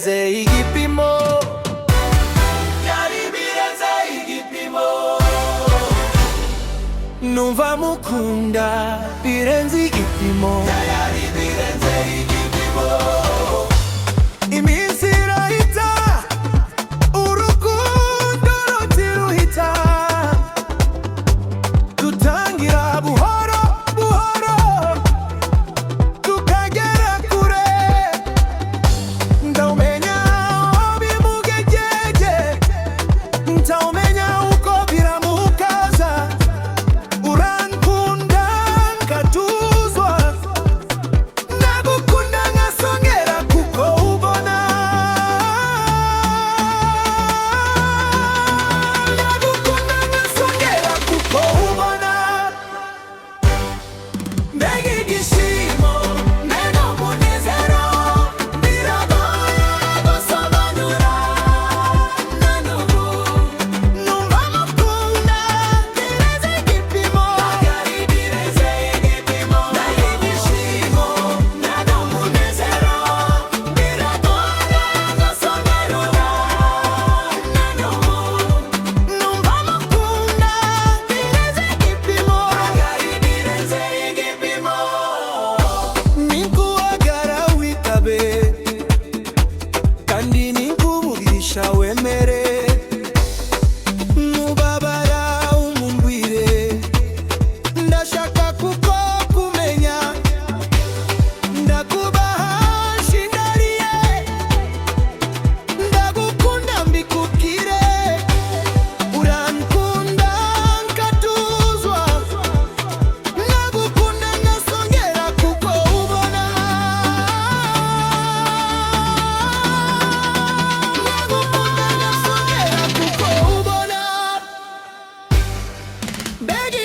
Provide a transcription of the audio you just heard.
birenze igipimo, byari birenze igipimo. Numva mukunda birenze igipimo, byari birenze igipimo. Iminsi irahita, urukundo rutiruhita, dutangira buhoro buhoro tukagera kure. Ndaumenya bimugejeje, ntaumenya uko biramukaza. Urankunda nkatuzwa, ndagukunda nkasongera kuko ubona. Ndagukunda nkasongera kuko ubona. Mbega igishimo, mbega umunezero, biragoye gusobanura. Na n'ubu numva mukunda birenze igipimo, byari birenze igipimo. Mbega igishimo, mbega umunezero, biragoye gusobanura. Na n'ubu numva mukunda birenze igipimo, byari birenze igipimo. Ninkuhagara witabe, kandi ninkuvugisha wemere. Nubabara umumbwire, ndashaka kuko kumenya. Ndakubaha nshindariye, ndagukunda mbikubwire. Urankunda nkatuzwa, ndagukunda nkasongera kuko ubona. Ndagukunda nkasongera kuko ubona. Mbega